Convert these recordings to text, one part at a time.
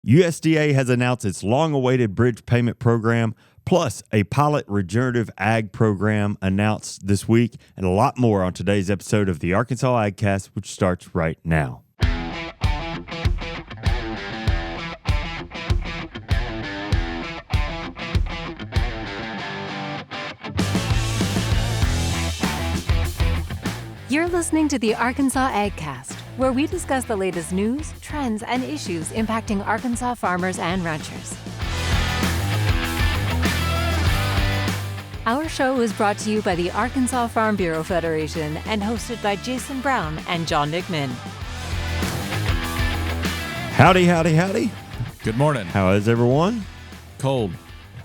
USDA has announced its long-awaited bridge payment program, plus a pilot regenerative ag program announced this week, and a lot more on today's episode of the Arkansas AgCast, which starts right now. You're listening to the Arkansas AgCast, where we discuss the latest news, trends, and issues impacting Arkansas farmers and ranchers. Our show is brought to you by the Arkansas Farm Bureau Federation and hosted by Jason Brown and John Nickman. Howdy, howdy, howdy. Good morning. How is everyone? Cold.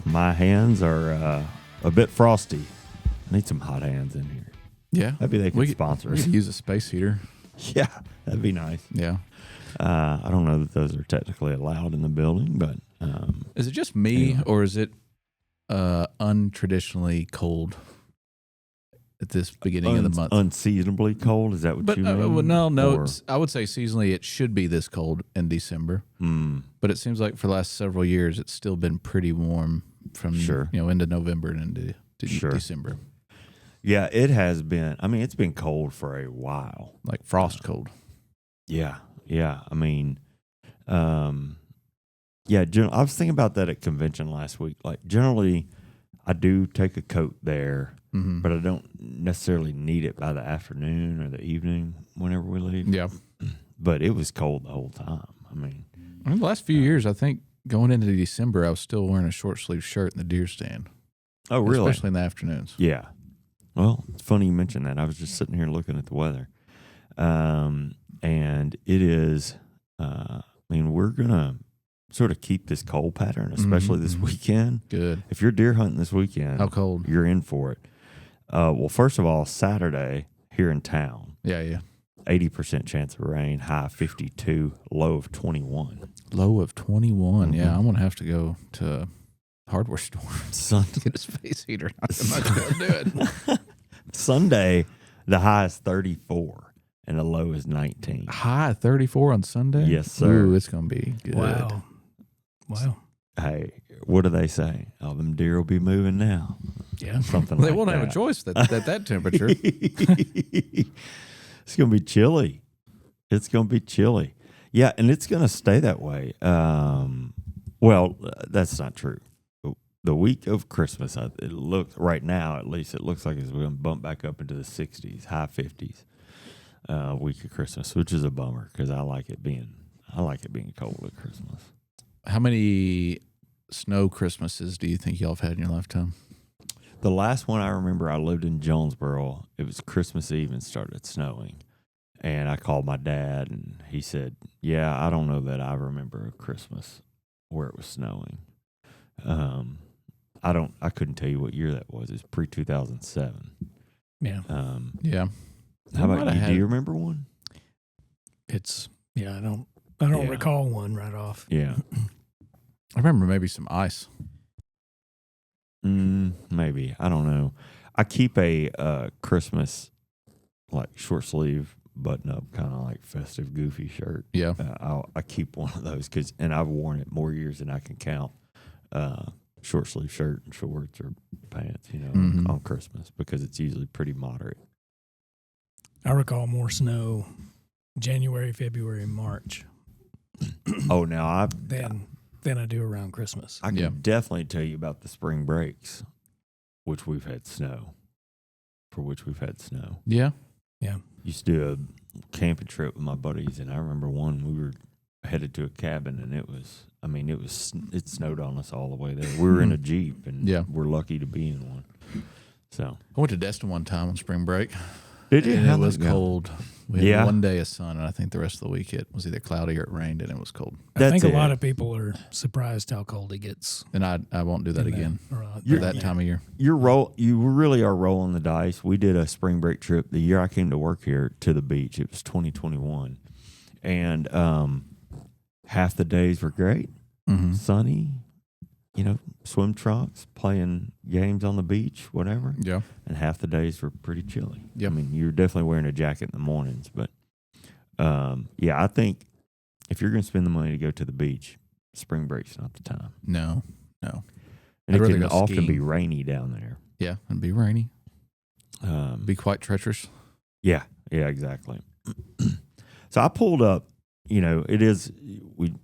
My hands are a bit frosty. I need some hot hands in here. Yeah. Maybe they can sponsor we us. could use a space heater. Yeah, that'd be nice. Yeah. I don't know that those are technically allowed in the building, but... Is it just me, anyway. or is it untraditionally cold at this beginning of the month? Unseasonably cold? Is that what you mean? Well, no. Or- I would say seasonally it should be this cold in December. But it seems like for the last several years it's still been pretty warm from into November and into December. Yeah, it has been. I mean, it's been cold for a while. Like frost cold. Yeah. I mean, I was thinking about that at convention last week. Like, generally, I do take a coat there, but I don't necessarily need it by the afternoon or the evening whenever we leave. Yeah. But it was cold the whole time. I mean, the last few years, I think going into December, I was still wearing a short sleeve shirt in the deer stand. oh, really? Especially in the afternoons. Yeah. Well, it's funny you mentioned that. I was just sitting here looking at the weather. And it is, we're going to sort of keep this cold pattern, especially this weekend. Good. If you're deer hunting this weekend, How cold? you're in for it. Well, first of all, Saturday here in town, Yeah. 80% chance of rain, high 52, low of 21. Low of 21. Yeah, I'm going to have to go to hardware store to get a space heater. I'm not going to do it. Sunday, the high is 34 and the low is 19. High 34 on Sunday? Yes, sir. Ooh, it's going to be good. Wow. Hey, what do they say? Oh, them deer will be moving now. Yeah. Something They like won't that. have a choice at that temperature. It's going to be chilly. It's going to be chilly. Yeah, and it's going to stay that way. Well, that's not true. The week of Christmas, it looks right now, at least, it looks like it's going to bump back up into the 60s, high 50s. Week of Christmas, which is a bummer because I like it being cold at Christmas. How many snow Christmases do you think y'all have had in your lifetime? The last one I remember, I lived in Jonesboro. It was Christmas Eve and started snowing. And I called my dad, and he said, yeah, I don't know that I remember a Christmas where it was snowing. I couldn't tell you what year that was. It was pre-2007. Yeah. Yeah. How about you? Do you remember one? I don't recall one right off. Yeah. I remember maybe some ice. Maybe. I don't know. I keep a Christmas, like, short sleeve button up, kind of like festive, goofy shirt. Yeah. I keep one of those and I've worn it more years than I can count. Short sleeve shirt and shorts or pants, on Christmas because it's usually pretty moderate. I recall more snow January, February, and March. Oh, now than I do around Christmas. I can definitely tell you about the spring breaks, which we've had snow. Yeah. Yeah. Used to do a camping trip with my buddies, and I remember one we were headed to a cabin, and it snowed on us all the way there. We were in a Jeep, and we're lucky to be in one. So I went to Destin one time on spring break. Did you? And How'd it was that go? cold. We had one day of sun, and I think the rest of the week it was either cloudy or it rained, and it was cold. I think a lot of people are surprised how cold it gets. And I won't do that again Right. for that time of year. You really are rolling the dice. We did a spring break trip the year I came to work here to the beach. It was 2021, and half the days were great, sunny, swim trunks, playing games on the beach, whatever. Yeah. And half the days were pretty chilly. Yeah. I mean, you're definitely wearing a jacket in the mornings, but I think if you're going to spend the money to go to the beach, spring break's not the time. No. And I'd it rather can go often skiing. be rainy down there. Yeah, it'd be rainy. Be quite treacherous. Yeah, exactly. So I pulled up, it is, we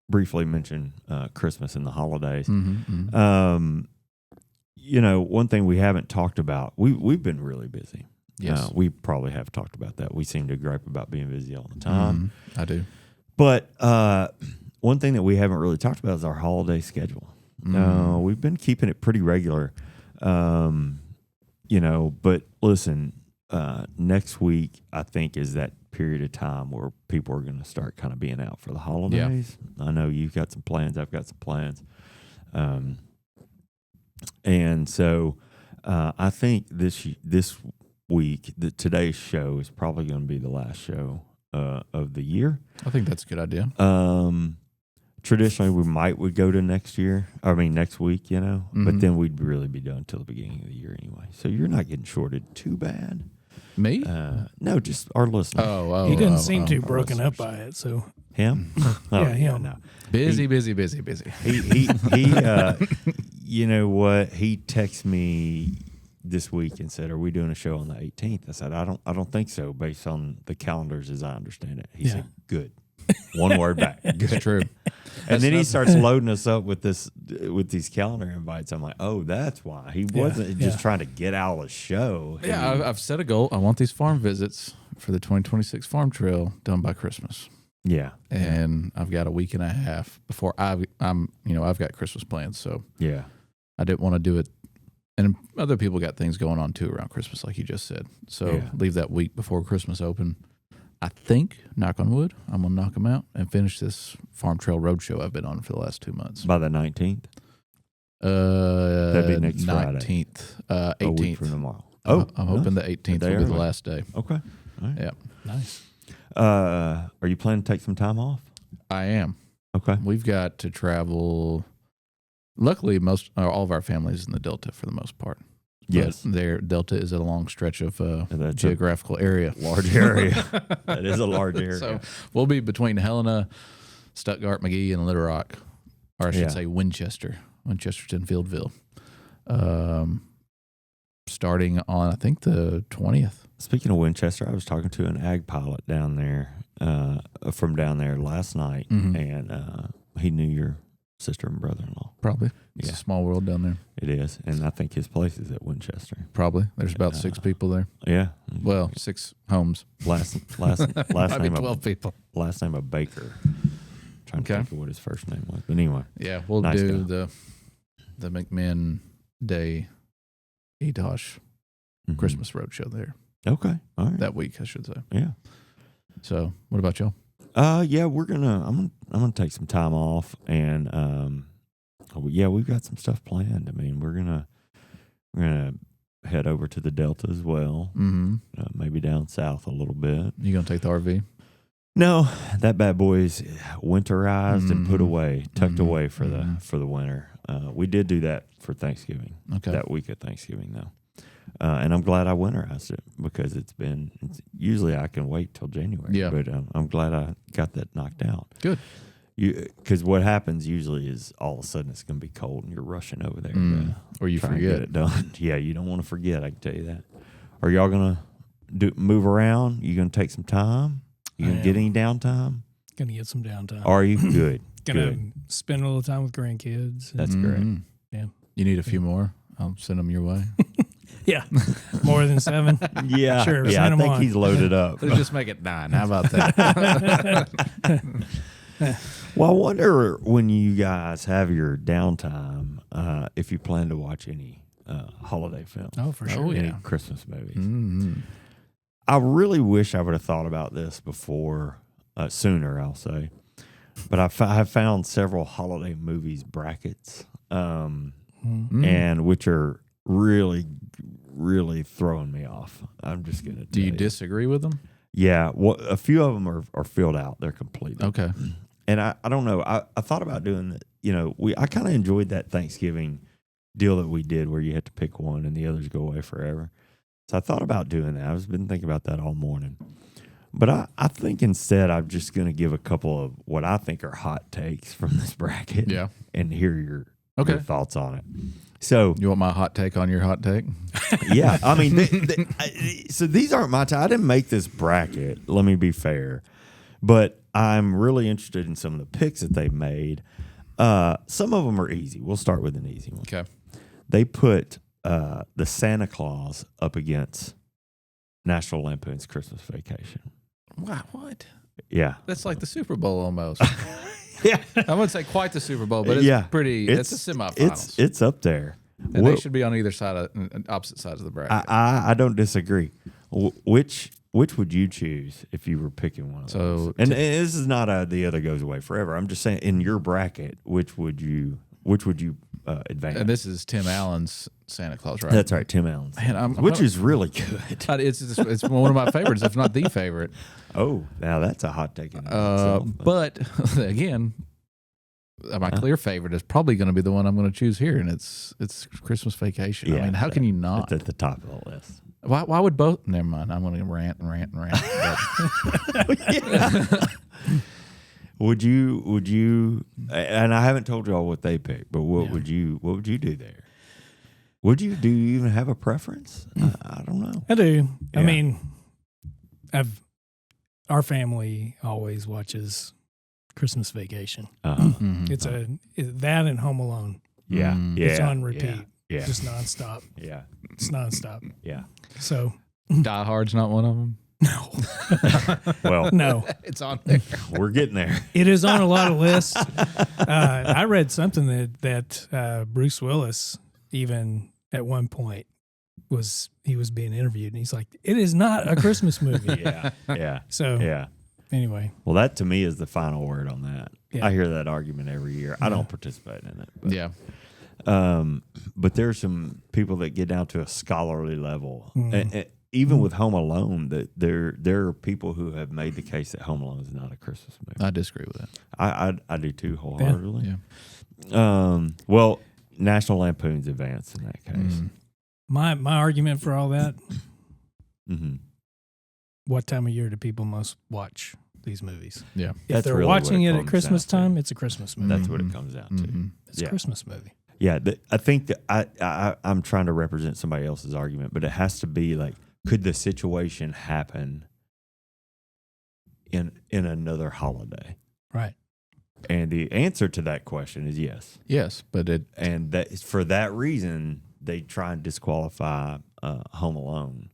briefly mentioned Christmas and the holidays. Mm-hmm, mm-hmm. One thing we haven't talked about, we've been really busy. Yes. We probably have talked about that. We seem to gripe about being busy all the time. I do. But one thing that we haven't really talked about is our holiday schedule. We've been keeping it pretty regular, but listen, next week, I think, is that period of time where people are going to start kind of being out for the holidays. Yeah. I know you've got some plans. I've got some plans. And so I think this week, today's show is probably going to be the last show of the year. I think that's a good idea. Traditionally, would go to next week, Mm-hmm. but then we'd really be done till the beginning of the year anyway. So you're not getting shorted too bad. Me? No, just our listeners. He didn't seem too broken up by it. So him? him. No. Busy. He you know what? He texted me this week and said, "Are we doing a show on the 18th?" I said, "I don't think so, based on the calendars as I understand it." He said, "Good." One word back. Good. It's true. And then he starts loading us up with these calendar invites. I'm like, oh, that's why. He wasn't just trying to get out of the show. Yeah, I've set a goal. I want these farm visits for the 2026 farm trail done by Christmas. Yeah. And I've got a week and a half before I've got Christmas plans. So yeah, I didn't want to do it. And other people got things going on too around Christmas, like you just said. So leave that week before Christmas open. I think, knock on wood, I'm going to knock them out and finish this Farm Trail Roadshow I've been on for the last 2 months. By the 19th? That'd be next 19th, Friday. 18th. A week from tomorrow. I'm hoping the 18th will be the last day. Okay. All right. Yeah. Nice. Are you planning to take some time off? I am. Okay. We've got to travel. Luckily, all of our families in the Delta for the most part. Yes. Their Delta is a long stretch of geographical area. Large area. That is a large area. So we'll be between Helena, Stuttgart, McGee, and Little Rock. Or I should say Winchesterton, Fieldville. Starting on, I think, the 20th. Speaking of Winchester, I was talking to an ag pilot down there, from down there last night, and he knew your sister and brother-in-law. Probably. It's a small world down there. It is, and I think his place is at Winchester. Probably. There's about 6 people there. Yeah. Well, 6 homes. Last Might name be 12 people. Last name of Baker. Trying to think of what his first name was, but anyway. Yeah, we'll do the McMinn Day Etosh Christmas Roadshow there. Okay, all right. That week, I should say. Yeah. So, what about y'all? Yeah, I'm gonna take some time off, and we've got some stuff planned. I mean, we're gonna head over to the Delta as well. Mm-hmm. Maybe down south a little bit. You gonna take the RV? No, that bad boy's winterized and put away, tucked away for the winter. We did do that for Thanksgiving. Okay. That week of Thanksgiving, though. And I'm glad I winterized it because usually I can wait till January. Yeah. But I'm glad I got that knocked out. Good. Because what happens usually is all of a sudden it's going to be cold and you're rushing over there. Or you try forget. And get it done. Yeah, you don't want to forget. I can tell you that. Are y'all going to move around? You going to take some time? You going to get any downtime? Gonna get some downtime. Are you? Good. Gonna spend a little time with grandkids. That's great. Yeah. You need a few more? I'll send them your way. Yeah. More than 7? Yeah. Sure. Yeah, I think he's loaded up. Let's just make it 9. How about that? Well, I wonder when you guys have your downtime, if you plan to watch any holiday films. Oh, for sure. Any Christmas movies. Mm-hmm. I really wish I would have thought about this before, sooner, I'll say. But I have found several holiday movies brackets, and which are really, really throwing me off. I'm just going to Do you disagree with them? Yeah. Well, a few of them are filled out. They're completed. Okay. And I don't know. I thought about doing that. I kind of enjoyed that Thanksgiving deal that we did where you had to pick one and the others go away forever. So I thought about doing that. I've been thinking about that all morning. But I think instead I'm just going to give a couple of what I think are hot takes from this bracket. Yeah. And hear your thoughts on it. So You want my hot take on your hot take? yeah, I mean, so these aren't my I didn't make this bracket. Let me be fair, but I'm really interested in some of the picks that they made. Some of them are easy. We'll start with an easy one. Okay. They put the Santa Claus up against National Lampoon's Christmas Vacation. Wow, what? Yeah, That's like the Super Bowl almost. yeah, I wouldn't say quite the Super Bowl, but it's pretty. It's a semifinals. It's up there. And they should be on either side opposite sides of the bracket. I don't disagree. Which would you choose if you were picking one of those? And this is not the other goes away forever. I'm just saying in your bracket, which would you advance? And this is Tim Allen's Santa Claus, right? That's right, Tim Allen's, which is really good. It's one of my favorites, if not the favorite. Oh, now that's a hot take. But again, my clear favorite is probably going to be the one I'm going to choose here, and it's Christmas Vacation. Yeah, I mean, how can you not? It's at the top of the list. Why would both? Never mind. I'm going to rant. But, Would you? And I haven't told y'all what they picked, but what would you do there? Do you even have a preference? I don't know. I do. Yeah. I mean, our family always watches Christmas Vacation. It's that and Home Alone. Yeah, It's on repeat. Yeah, Just nonstop. yeah, It's nonstop. yeah. So Die Hard's not one of them. no, Well, no, It's on there. we're getting there. it is on a lot of lists. I read something that Bruce Willis even at one point was being interviewed, and he's like, "It is not a Christmas movie." Yeah. So Yeah. anyway, Well, that to me is the final word on that. Yeah. I hear that argument every year. I don't participate in it. But, Yeah. but there's some people that get down to a scholarly level. And even with Home Alone, that there are people who have made the case that Home Alone is not a Christmas movie. I disagree with that. I do too wholeheartedly. Yeah. Well, National Lampoon's advanced in that case. my argument for all that: Mm-hmm. what time of year do people most watch these movies? Yeah. If That's they're really what watching it it at comes Christmas down to. time, it's a Christmas movie. That's what it comes down to. It's a Christmas movie. Yeah, I think that I'm trying to represent somebody else's argument, but it has to be like, could the situation happen in another holiday? Right. And the answer to that question is yes. Yes, but And that is for that reason they try and disqualify Home Alone.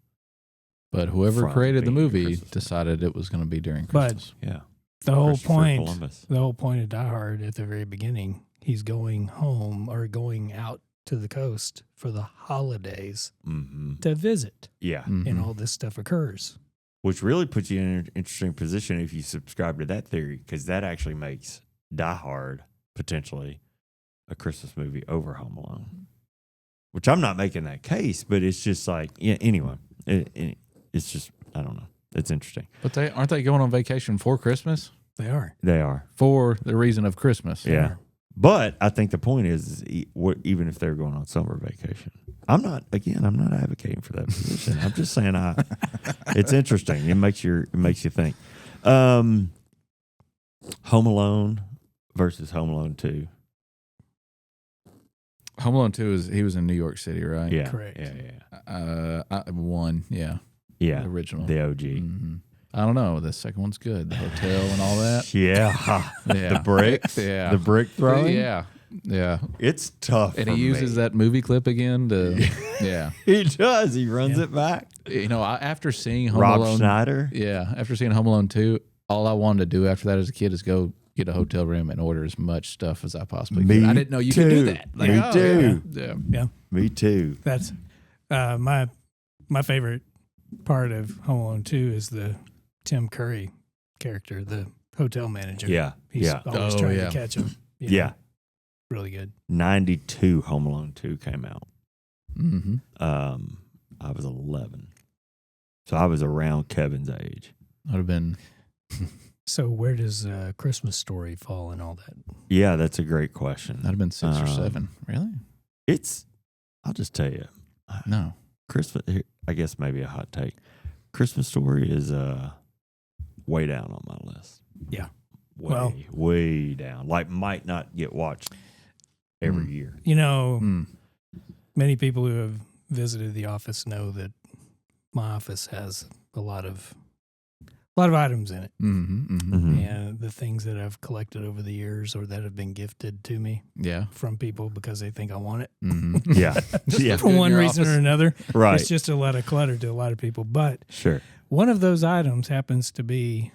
But whoever From created the being a movie Christmas decided it was going to be during But- Christmas. Yeah, The whole Christopher point. Columbus. The whole point of Die Hard at the very beginning, he's going home or going out to the coast for the holidays Mm-hmm. to visit, Yeah, and all this stuff occurs. which really puts you in an interesting position if you subscribe to that theory, because that actually makes Die Hard potentially a Christmas movie over Home Alone. Which I'm not making that case, but it's just like, yeah. Anyway, it's just, I don't know. It's interesting. But aren't they going on vacation for Christmas? They are. They are, For the reason of Christmas. yeah. But I think the point is even if they're going on summer vacation, I'm not advocating for that position. I'm just saying it's interesting. It makes you think. Home Alone versus Home Alone 2. Home Alone 2 he was in New York City, right? Yeah, Correct. Yeah. One, yeah. Yeah, The original. the OG. Mhm. I don't know. The second one's good. The hotel and all that. Yeah, Yeah. the bricks. Yeah. The brick throwing. Yeah. Yeah. It's tough. And for he uses me. that movie clip again to, yeah. He does. He runs it back. You know, after seeing Home Rob Alone. Schneider. Yeah. After seeing Home Alone 2, all I wanted to do after that as a kid is go get a hotel room and order as much stuff as I possibly could. Me I didn't know you could do too. that. Me too. Yeah. Yeah. Me too. That's my favorite part of Home Alone 2 is the Tim Curry character, the hotel manager. Yeah. He's Yeah. always Oh, trying yeah. to catch him. You Yeah. know, really good. 92 Home Alone 2 came out. Mm-hmm. I was 11. So I was around Kevin's age. Would have been. So where does Christmas Story fall in all that? Yeah, that's a great question. That'd have been 6 or 7. Really? I'll just tell you. No. Christmas, I guess maybe a hot take. Christmas Story is way down on my list. Yeah. Way down. Like might not get watched every year. Many people who have visited the office know that my office has a lot of items in it, and the things that I've collected over the years or that have been gifted to me, from people because they think I want it, for one reason or another. Right, it's just a lot of clutter to a lot of people. But sure, one of those items happens to be,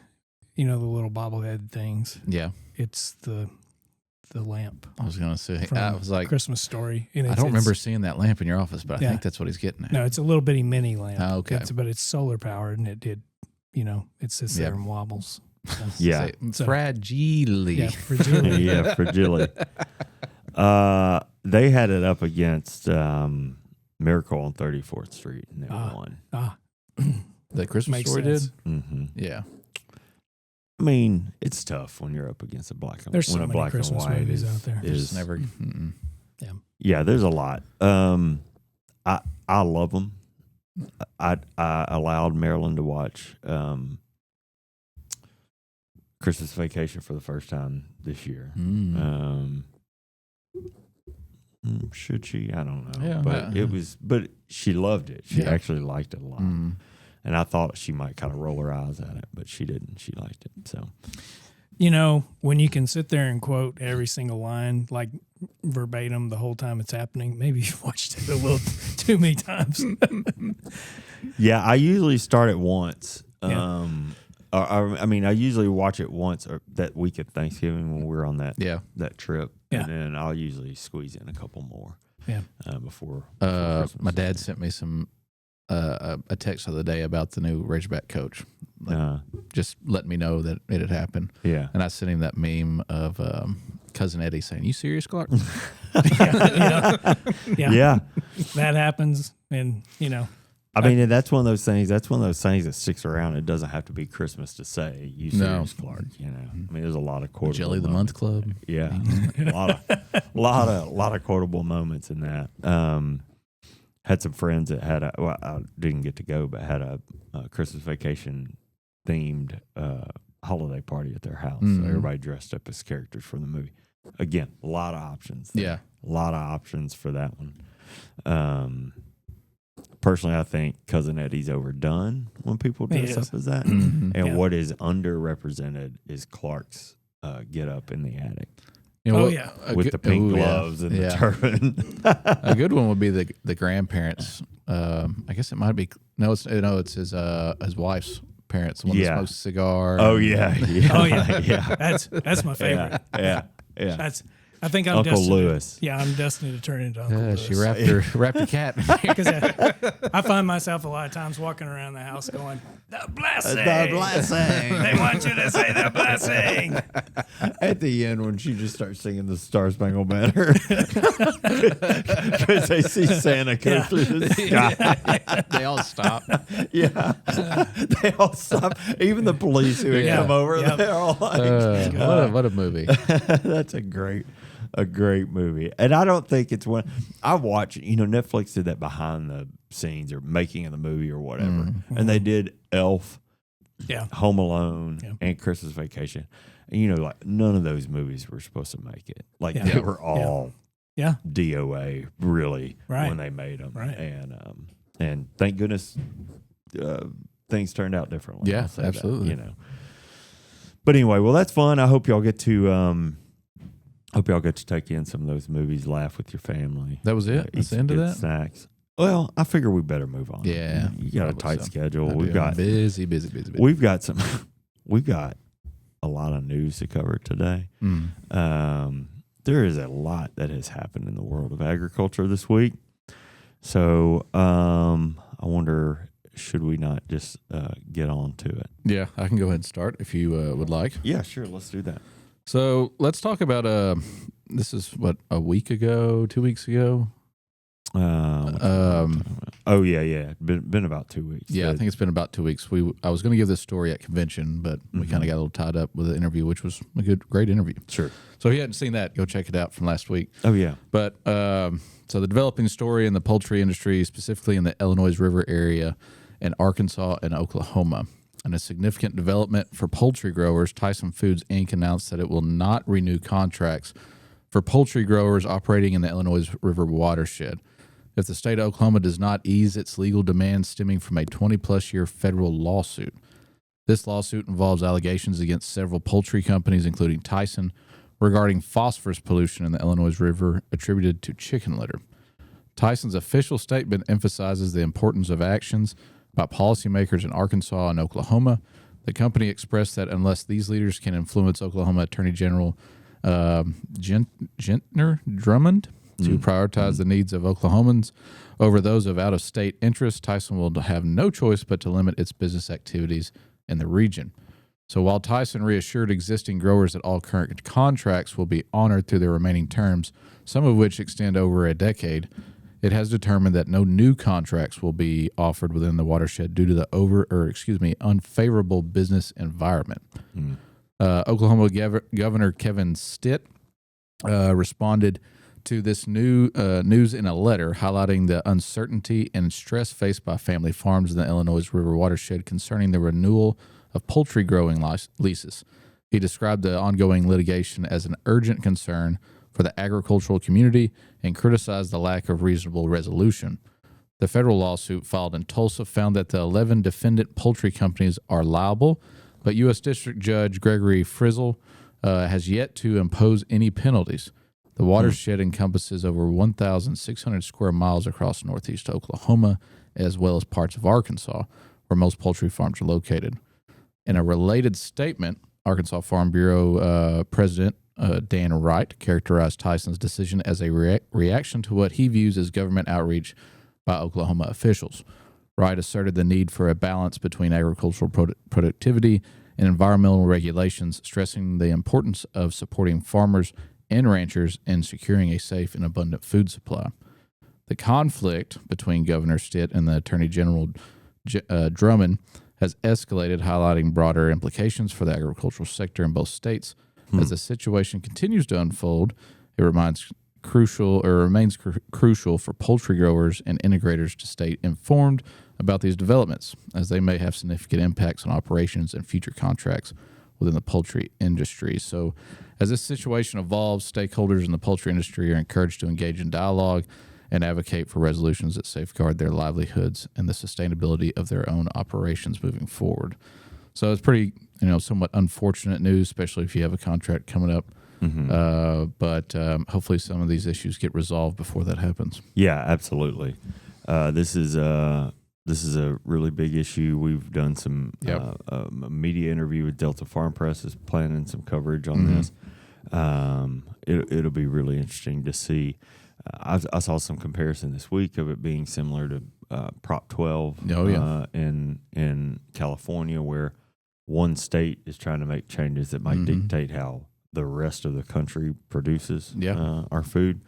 the little bobblehead things. Yeah, it's the lamp. I was going to say, I was like, Christmas Story. And I don't remember seeing that lamp in your office, but I think that's what he's getting at. No, it's a little bitty mini lamp. Oh, okay. But it's solar powered, and it sits there and wobbles. So. Yeah. Fragile. Yeah, fragile. Yeah, fragile. They had it up against Miracle on 34th Street, and they won. The Christmas Makes Story sense. did? Mm-hmm. Yeah. I mean, it's tough when you're up against a black and There's so when a many black Christmas and white movies out there. is Never. Yeah, there's a lot. I love them. I allowed Marilyn to watch Christmas Vacation for the first time this year. Should she? I don't know. Yeah, but she loved it. She actually liked it a lot. Mm. And I thought she might kind of roll her eyes at it, but she didn't. She liked it. So, when you can sit there and quote every single line, like verbatim the whole time it's happening, maybe you've watched it a little too many times. yeah, I usually start it once. Yeah. I usually watch it once or that week of Thanksgiving when we're on that trip. Yeah. And then I'll usually squeeze in a couple more. Yeah. Before My Christmas. dad sent me some a text the other day about the new Razorback coach, just letting me know that it had happened. Yeah. And I sent him that meme of Cousin Eddie saying, "You serious, Clark?" Yeah. Yeah. That happens, and I mean, and that's one of those things. That's one of those things that sticks around. It doesn't have to be Christmas to say "You serious, Clark." I mean, there's a lot of quotable Jelly the moments. Month Club. Yeah, a lot of quotable moments in that. Had some friends that had I didn't get to go, but had a Christmas Vacation themed holiday party at their house. So everybody dressed up as characters from the movie. Again, a lot of options. Yeah, a lot of options for that one. Personally, I think Cousin Eddie's overdone when people dress up as that. And what is underrepresented is Clark's get up in the attic. With the pink gloves and the turban. A good one would be the grandparents. I guess it might be it's his wife's parents. The one that smokes a cigar. Oh yeah. Yeah. That's my favorite. Yeah. I think I'm Uncle destined. Lewis. Yeah, I'm destined to turn into Uncle Lewis. She wrapped a cat. Because I find myself a lot of times walking around the house going, "The blessing, the blessing." They want you to say the blessing. At the end, when she just starts singing the Star Spangled Banner, because they see Santa come through the sky. They all stop. Yeah, they all stop. Even the police who had come over, they're all like, "What a movie!" That's a great movie. And I don't think it's one I watch. Netflix did that behind the scenes or making of the movie or whatever, and they did Elf, Home Alone, and Christmas Vacation. And like none of those movies were supposed to make it. Like they were all DOA really when they made them. Right. And thank goodness things turned out differently. Yeah, I'll say absolutely. That, But anyway, well, that's fun. I hope y'all get to take in some of those movies, laugh with your family. That was it? Eat That's the some end of good that? Snacks. Well, I figure we better move on. Yeah. You got a tight schedule. I We've do. got busy. We've got a lot of news to cover today. There is a lot that has happened in the world of agriculture this week. So I wonder, should we not just get on to it? Yeah, I can go ahead and start if you would like. Yeah, sure. Let's do that. So let's talk about this is what, a week ago, 2 weeks ago? Oh yeah. Been about 2 weeks. Yeah, I think it's been about 2 weeks. I was going to give this story at convention, but we kind of got a little tied up with the interview, which was a great interview. Sure. So if you hadn't seen that, go check it out from last week. Oh yeah. But so the developing story in the poultry industry, specifically in the Illinois River area, and Arkansas and Oklahoma. In a significant development for poultry growers, Tyson Foods, Inc. announced that it will not renew contracts for poultry growers operating in the Illinois River watershed if the state of Oklahoma does not ease its legal demands stemming from a 20-plus year federal lawsuit. This lawsuit involves allegations against several poultry companies, including Tyson, regarding phosphorus pollution in the Illinois River attributed to chicken litter. Tyson's official statement emphasizes the importance of actions by policymakers in Arkansas and Oklahoma. The company expressed that unless these leaders can influence Oklahoma Attorney General Gentner Drummond to prioritize the needs of Oklahomans over those of out-of-state interest, Tyson will have no choice but to limit its business activities in the region. So while Tyson reassured existing growers that all current contracts will be honored through their remaining terms, some of which extend over a decade, it has determined that no new contracts will be offered within the watershed due to the unfavorable business environment. Oklahoma Governor Kevin Stitt responded to this news in a letter highlighting the uncertainty and stress faced by family farms in the Illinois River watershed concerning the renewal of poultry growing leases. He described the ongoing litigation as an urgent concern for the agricultural community and criticized the lack of reasonable resolution. The federal lawsuit filed in Tulsa found that the 11 defendant poultry companies are liable, but U.S. District Judge Gregory Frizzle has yet to impose any penalties. The watershed encompasses over 1,600 square miles across northeast Oklahoma, as well as parts of Arkansas, where most poultry farms are located. In a related statement, Arkansas Farm Bureau President Dan Wright characterized Tyson's decision as a reaction to what he views as government outreach by Oklahoma officials. Wright asserted the need for a balance between agricultural productivity and environmental regulations, stressing the importance of supporting farmers and ranchers in securing a safe and abundant food supply. The conflict between Governor Stitt and the Attorney General Drummond has escalated, highlighting broader implications for the agricultural sector in both states. As the situation continues to unfold, it remains crucial for poultry growers and integrators to stay informed about these developments, as they may have significant impacts on operations and future contracts within the poultry industry. So as this situation evolves, stakeholders in the poultry industry are encouraged to engage in dialogue and advocate for resolutions that safeguard their livelihoods and the sustainability of their own operations moving forward. So it's pretty, somewhat unfortunate news, especially if you have a contract coming up. But hopefully some of these issues get resolved before that happens. Yeah, absolutely. This is a really big issue. We've done some media interview with Delta Farm Press is planning some coverage on this. It'll be really interesting to see. I saw some comparison this week of it being similar to Prop 12 in California, where one state is trying to make changes that might dictate how the rest of the country produces our food.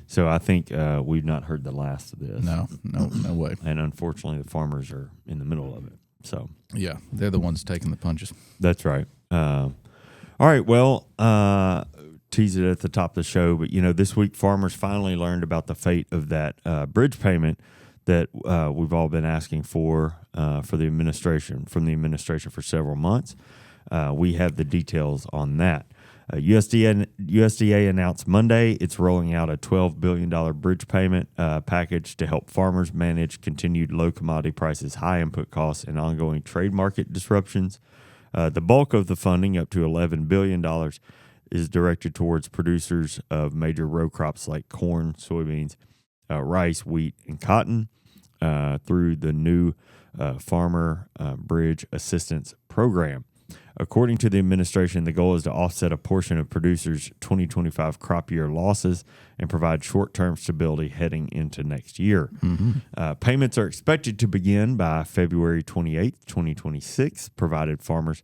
So I think we've not heard the last of this. No way. And unfortunately, the farmers are in the middle of it. So yeah, they're the ones taking the punches. That's right. All right. Well, tease it at the top of the show, but this week farmers finally learned about the fate of that bridge payment that we've all been asking for from the administration for several months. We have the details on that. USDA announced Monday it's rolling out a $12 billion bridge payment package to help farmers manage continued low commodity prices, high input costs, and ongoing trade market disruptions. The bulk of the funding, up to $11 billion, is directed towards producers of major row crops like corn, soybeans, rice, wheat, and cotton through the new Farmer Bridge Assistance Program. According to the administration, the goal is to offset a portion of producers' 2025 crop year losses and provide short-term stability heading into next year. Payments are expected to begin by February 28th, 2026, provided farmers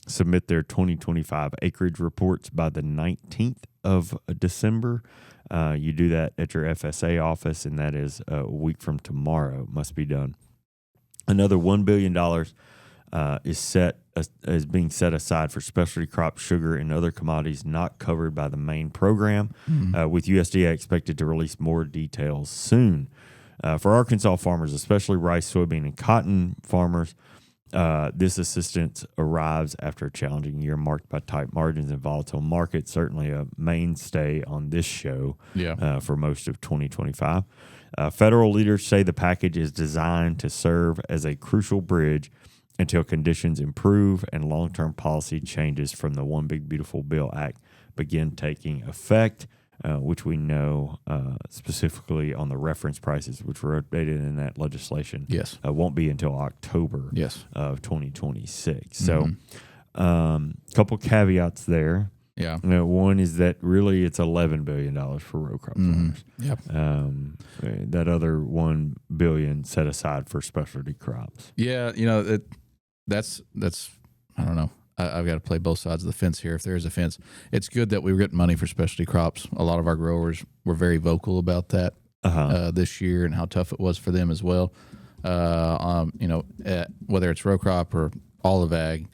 submit their 2025 acreage reports by the 19th of December. You do that at your FSA office, and that is a week from tomorrow. Must be done. Another $1 billion is being set aside for specialty crops, sugar, and other commodities not covered by the main program, with USDA expected to release more details soon. For Arkansas farmers, especially rice, soybean, and cotton farmers, This assistance arrives after a challenging year marked by tight margins and volatile markets, certainly a mainstay on this show for most of 2025. Federal leaders say the package is designed to serve as a crucial bridge until conditions improve and long-term policy changes from the One Big Beautiful Bill Act begin taking effect, which we know specifically on the reference prices, which were updated in that legislation, won't be until October of 2026. So couple caveats there. Yeah. One is that really it's $11 billion for row crop farmers. That other $1 billion set aside for specialty crops. Yeah, that's I don't know. I've got to play both sides of the fence here. If there is a fence, it's good that we were getting money for specialty crops. A lot of our growers were very vocal about that this year and how tough it was for them as well. Whether it's row crop or all of ag,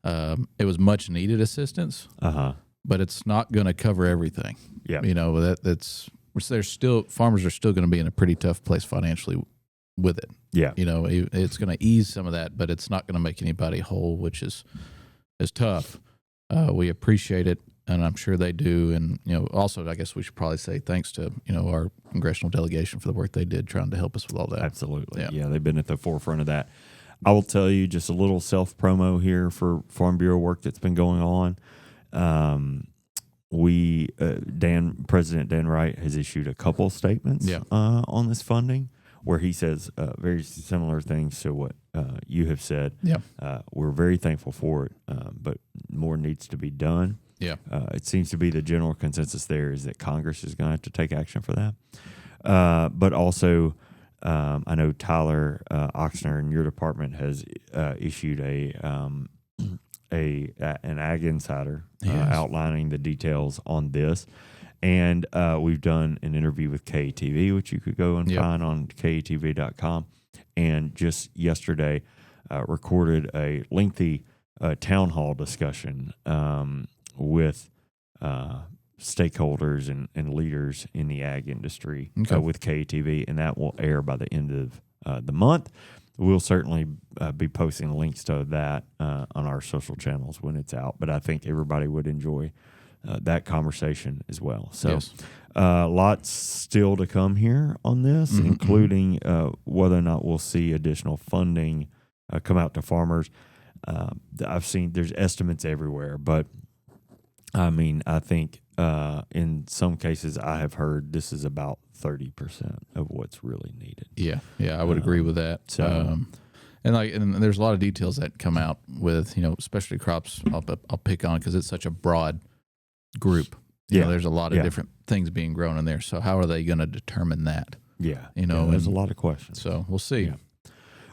it was much needed assistance. But it's not going to cover everything. Yeah, there's still farmers are still going to be in a pretty tough place financially with it. Yeah, it's going to ease some of that, but it's not going to make anybody whole, which is tough. We appreciate it, and I'm sure they do. And also, I guess we should probably say thanks to our congressional delegation for the work they did trying to help us with all that. Absolutely, yeah, they've been at the forefront of that. I will tell you just a little self promo here for Farm Bureau work that's been going on. President Dan Wright has issued a couple statements on this funding where he says very similar things to what you have said. We're very thankful for it, but more needs to be done. It seems to be the general consensus there is that Congress is going to have to take action for that. But also, I know Tyler Oxner in your department has issued an Ag Insider outlining the details on this. And we've done an interview with KATV, which you could go and find on KATV.com. And just yesterday recorded a lengthy town hall discussion with stakeholders and leaders in the ag industry with KATV, and that will air by the end of the month. We'll certainly be posting links to that on our social channels when it's out, but I think everybody would enjoy that conversation as well. So lots still to come here on this, including whether or not we'll see additional funding come out to farmers. I've seen there's estimates everywhere, but I mean, I think in some cases I have heard this is about 30% of what's really needed. Yeah, I would agree with that. So, and there's a lot of details that come out with specialty crops. I'll pick on because it's such a broad group. There's a lot of different things being grown in there. So how are they going to determine that? There's a lot of questions. So we'll see. Yeah.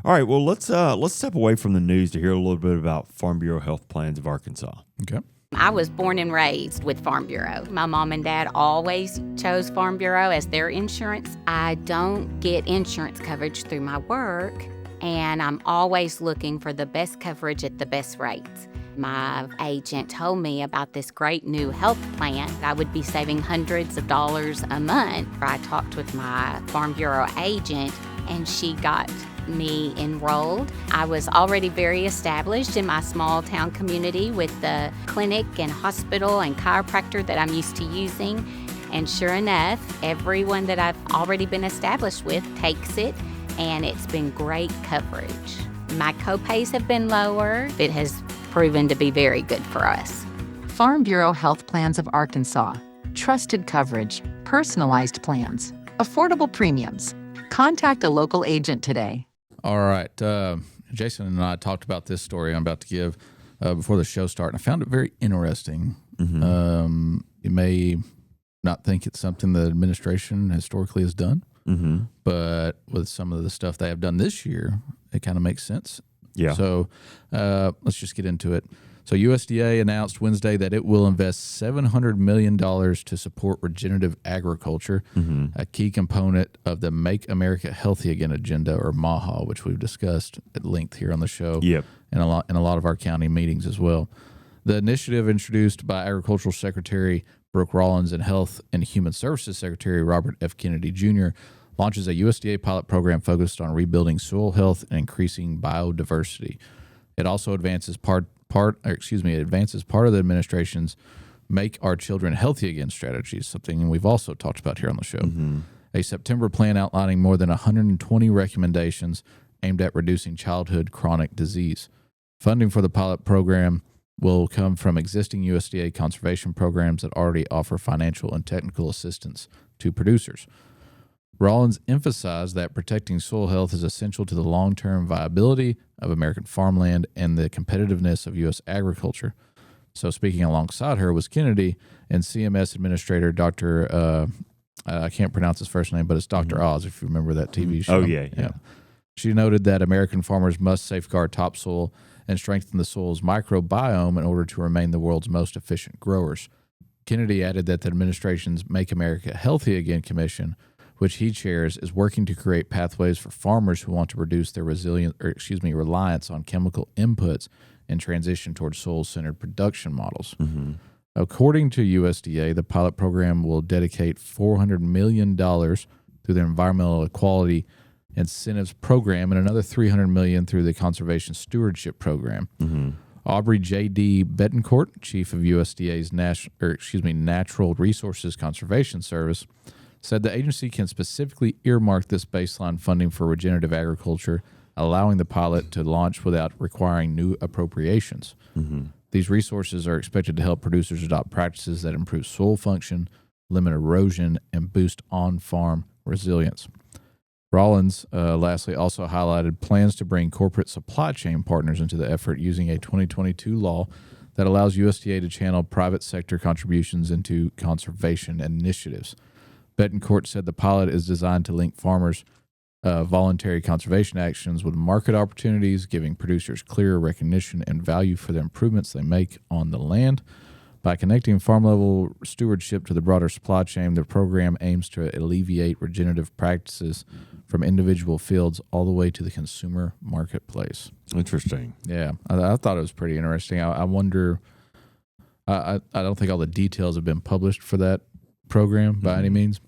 All right, well let's step away from the news to hear a little bit about Farm Bureau Health Plans of Arkansas. Okay. I was born and raised with Farm Bureau. My mom and dad always chose Farm Bureau as their insurance. I don't get insurance coverage through my work, and I'm always looking for the best coverage at the best rates. My agent told me about this great new health plan. I would be saving hundreds of dollars a month. I talked with my Farm Bureau agent, and she got me enrolled. I was already very established in my small town community with the clinic and hospital and chiropractor that I'm used to using. And sure enough, everyone that I've already been established with takes it, and it's been great coverage. My copays have been lower. It has proven to be very good for us. Farm Bureau Health Plans of Arkansas. Trusted coverage, personalized plans, affordable premiums. Contact a local agent today. All right. Jason and I talked about this story I'm about to give before the show started, and I found it very interesting. You may not think it's something the administration historically has done, but with some of the stuff they have done this year, it kind of makes sense. Yeah. So let's just get into it. So USDA announced Wednesday that it will invest $700 million to support regenerative agriculture, a key component of the Make America Healthy Again agenda, or MAHA, which we've discussed at length here on the show and a lot of our county meetings as well. The initiative, introduced by Agricultural Secretary Brooke Rollins and Health and Human Services Secretary Robert F. Kennedy Jr., launches a USDA pilot program focused on rebuilding soil health and increasing biodiversity. It also advances part of the administration's Make Our Children Healthy Again strategies, something we've also talked about here on the show. Mm-hmm. A September plan outlining more than 120 recommendations aimed at reducing childhood chronic disease. Funding for the pilot program will come from existing USDA conservation programs that already offer financial and technical assistance to producers. Rollins emphasized that protecting soil health is essential to the long-term viability of American farmland and the competitiveness of U.S. agriculture. So speaking alongside her was Kennedy and CMS Administrator Dr. I can't pronounce his first name, but it's Dr. Oz, if you remember that TV show. Oh, yeah. She noted that American farmers must safeguard topsoil and strengthen the soil's microbiome in order to remain the world's most efficient growers. Kennedy added that the administration's Make America Healthy Again Commission, which he chairs, is working to create pathways for farmers who want to reduce their reliance on chemical inputs and transition towards soil-centered production models. Mm-hmm. According to USDA, the pilot program will dedicate $400 million through the Environmental Equality Incentives Program and another $300 million through the Conservation Stewardship Program. Mm-hmm. Aubrey J.D. Betancourt, chief of USDA's Natural Resources Conservation Service, said the agency can specifically earmark this baseline funding for regenerative agriculture, allowing the pilot to launch without requiring new appropriations. Mm-hmm. These resources are expected to help producers adopt practices that improve soil function, limit erosion, and boost on-farm resilience. Rollins, lastly, also highlighted plans to bring corporate supply chain partners into the effort using a 2022 law that allows USDA to channel private sector contributions into conservation initiatives. Betancourt said the pilot is designed to link farmers' voluntary conservation actions with market opportunities, giving producers clearer recognition and value for the improvements they make on the land. By connecting farm-level stewardship to the broader supply chain, the program aims to alleviate regenerative practices from individual fields all the way to the consumer marketplace. Interesting. Yeah, I thought it was pretty interesting. I wonder, I don't think all the details have been published for that program by any means,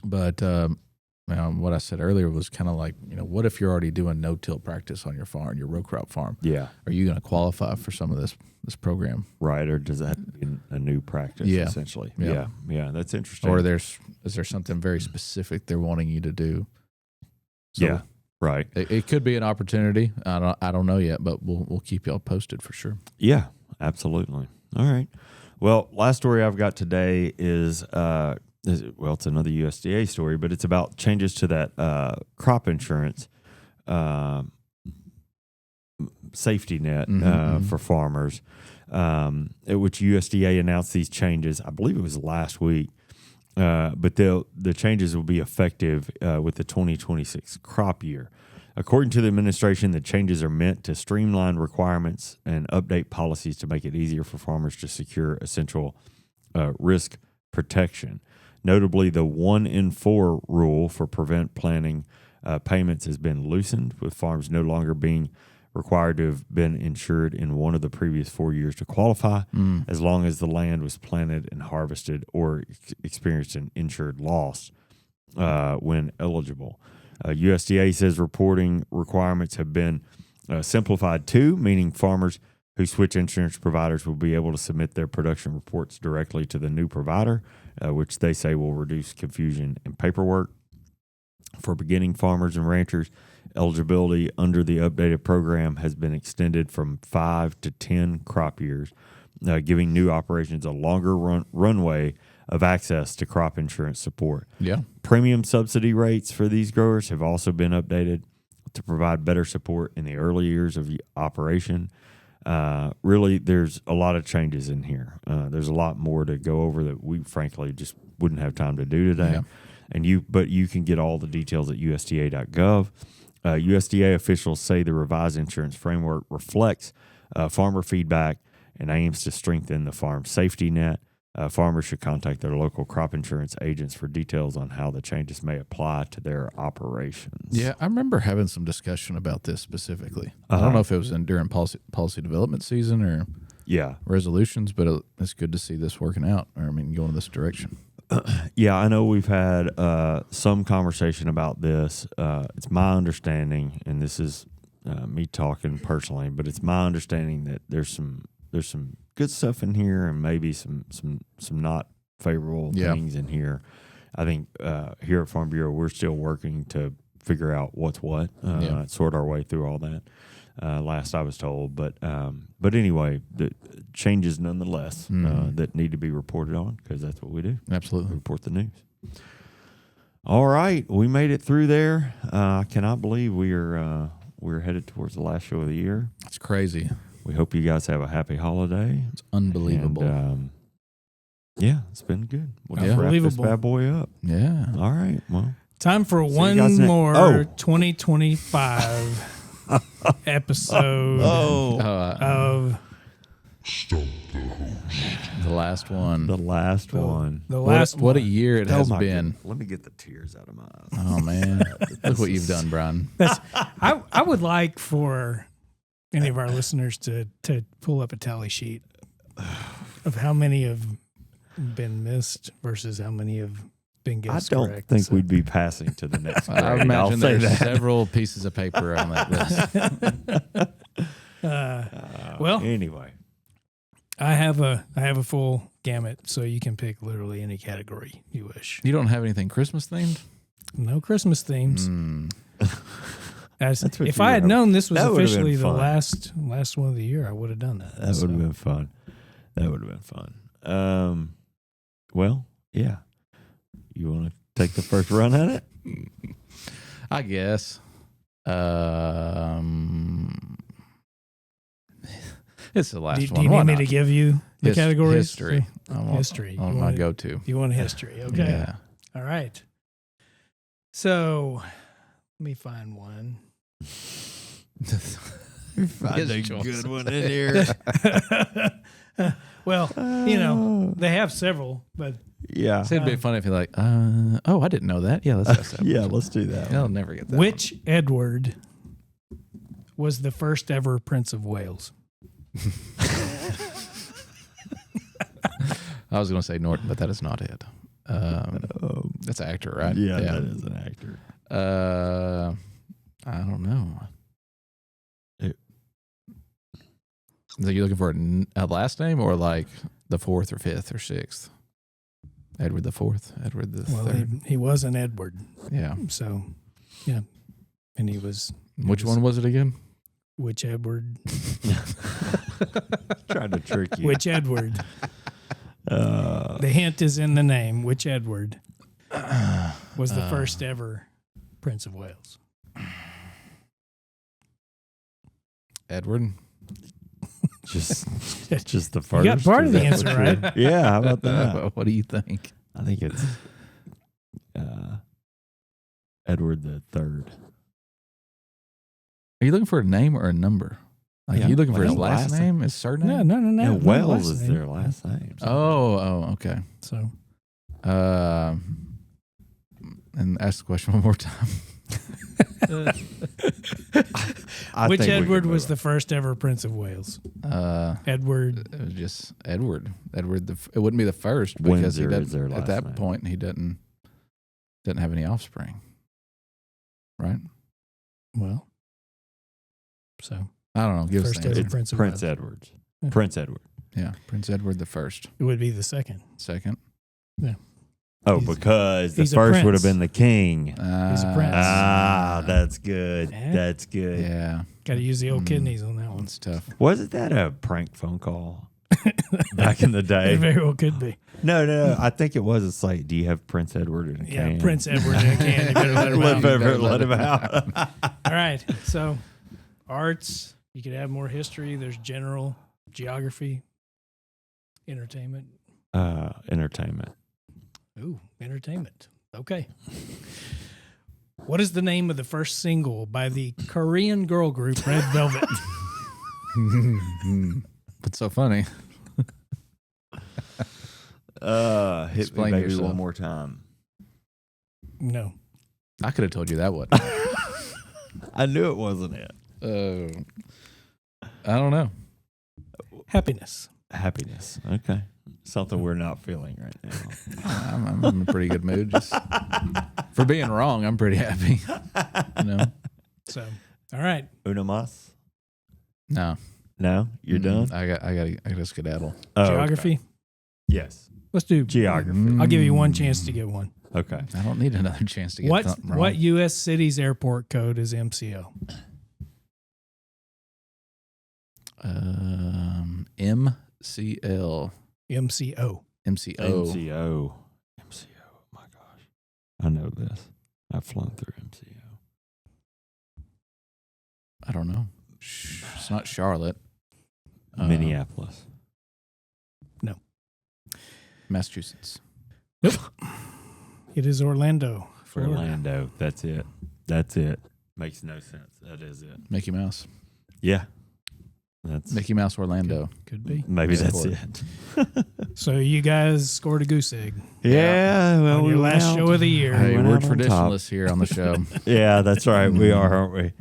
but what I said earlier was kind of like, what if you're already doing no-till practice on your farm, your row crop farm? Yeah. Are you going to qualify for some of this program? Right, or does that be a new practice, essentially? Yeah. Yeah, that's interesting. Or is there something very specific they're wanting you to do? So yeah, right. It could be an opportunity. I don't know yet, but we'll keep y'all posted for sure. Yeah, absolutely. All right. Well, last story I've got today is it's another USDA story, but it's about changes to that crop insurance safety net for farmers, which USDA announced these changes. I believe it was last week, but the changes will be effective with the 2026 crop year. According to the administration, the changes are meant to streamline requirements and update policies to make it easier for farmers to secure essential risk protection. Notably, the 1 in 4 rule for prevent planting payments has been loosened, with farms no longer being required to have been insured in one of the previous 4 years to qualify, as long as the land was planted and harvested or experienced an insured loss when eligible. USDA says reporting requirements have been simplified too, meaning farmers who switch insurance providers will be able to submit their production reports directly to the new provider, which they say will reduce confusion and paperwork. For beginning farmers and ranchers, eligibility under the updated program has been extended from 5 to 10 crop years, giving new operations a longer runway of access to crop insurance support. Yeah. Premium subsidy rates for these growers have also been updated to provide better support in the early years of operation. Really, there's a lot of changes in here. There's a lot more to go over that we frankly just wouldn't have time to do today. Yeah. But you can get all the details at USDA.gov. USDA officials say the revised insurance framework reflects farmer feedback and aims to strengthen the farm safety net. Farmers should contact their local crop insurance agents for details on how the changes may apply to their operations. Yeah, I remember having some discussion about this specifically. I don't know if it was during policy development season or resolutions, but it's good to see this working out, going in this direction. Yeah, I know we've had some conversation about this. It's my understanding, and this is me talking personally, but it's my understanding that there's some good stuff in here and maybe some not favorable things in here. I think here at Farm Bureau, we're still working to figure out what's what, sort our way through all that. Last I was told, but anyway, the changes nonetheless that need to be reported on, because that's what we do. Absolutely, report the news. All right, we made it through there. I cannot believe we're headed towards the last show of the year. It's crazy. We hope you guys have a happy holiday. It's unbelievable. And, yeah, it's been good. We'll just wrap this bad boy up. Yeah. All right. Well, time for one more 2025 episode of the last one. The last one. The last what a year it has been. Let me get the tears out of my eyes. Oh man, look what you've done, Brian. I would like for any of our listeners to pull up a tally sheet of how many have been missed versus how many have been guessed correct. I don't think we'd be passing to the next grade. I imagine there's several pieces of paper on that list. Well, anyway, I have a full gamut, so you can pick literally any category you wish. You don't have anything Christmas themed? No Christmas themes. If I had known this was officially the last one of the year, I would have done that. That would have been fun. That would have been fun. Well, yeah. You want to take the first run at it? I guess. It's the last one. Do you need me to give you the categories? History. History. I want my go-to. You want history. Okay. Yeah. All right. So let me find one. Find a good one in here. Well, they have several, but yeah, it'd be funny if you're like, I didn't know that. Yeah, let's let's do that. I'll never get that. Which Edward was the first ever Prince of Wales? I was going to say Norton, but that is not it. That's an actor, right? Yeah, that is an actor. I don't know. So you looking for a last name or like the fourth or fifth or sixth? Edward the Fourth, Edward the Third. He was an Edward. Yeah. So, yeah, and he was. Which one was it again? Which Edward? Trying to trick you. Which Edward? The hint is in the name. Which Edward was the first ever Prince of Wales? Edward. Just the first. You got part of the answer right. Yeah, how about that? What do you think? I think it's Edward the Third. Are you looking for a name or a number? Are you looking for his last name, his surname? No. No, Wales is their last name. Oh, okay. So, and ask the question one more time. Which Edward was the first ever Prince of Wales? Edward. It was just Edward. Edward. It wouldn't be the first because he doesn't, at that point he doesn't have any offspring, right? Well, so I don't know. Give us first the ever answer. Prince of Prince Wales. Edwards. Prince Edward. Yeah, Prince Edward the First. It would be the second. Second. Yeah. Oh, because the he's a first would have prince. been the king. He's a prince. That's good. Yeah. That's good. Yeah, Got to use the old kidneys on that one. it's tough. Wasn't that a prank phone call back in the day? It very well could be. No. I think it was. It's like, do you have Prince Edward in a can? Yeah, Prince Edward in a can. You better let him out. Let him out. All right. So, arts, you could have more history. There's general geography, entertainment. Entertainment. Ooh, entertainment. Okay. What is the name of the first single by the Korean girl group Red Velvet? What's so funny? Hit Explain me baby yourself. one more time. No. I could have told you that one. I knew it wasn't it. I don't know. Happiness. Happiness. Okay. Something we're not feeling right now. I'm in a pretty good mood. Just for being wrong, I'm pretty happy. You know. So, All right. Una más? No. No? You're done? I got skedaddle. Oh, Geography. okay. Yes. Let's do Geography. I'll give you one chance to get one. Okay. I don't need another chance to get something wrong. What U.S. city's airport code is MCO? MCL. MCO. MCO. My gosh. I know this. I've flown through MCO. I don't know. It's not Charlotte. Minneapolis. No. Massachusetts. Nope. It is Orlando. Florida. Orlando. That's it. That's it. Makes no sense. That is it. Mickey Mouse. Yeah. That's Mickey Mouse Orlando. Could be. maybe that's Scored. it. So you guys scored a goose egg Yeah. Well, on we your went last out. show of the year. Hey, went we're out on top. traditionalists here on the show. Yeah, that's right. We are, aren't we?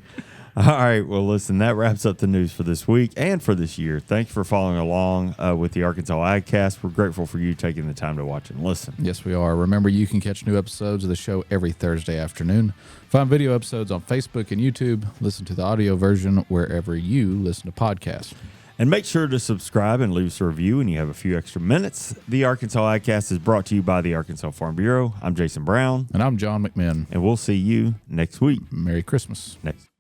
All right. Well, listen, that wraps up the news for this week and for this year. Thank you for following along with the Arkansas AgCast. We're grateful for you taking the time to watch and listen. Yes, we are. Remember, you can catch new episodes of the show every Thursday afternoon. Find video episodes on Facebook and YouTube. Listen to the audio version wherever you listen to podcasts. And make sure to subscribe and leave us a review when you have a few extra minutes. The Arkansas AgCast is brought to you by the Arkansas Farm Bureau. I'm Jason Brown. And I'm John McMinn. And we'll see you next week. Merry Christmas. Next.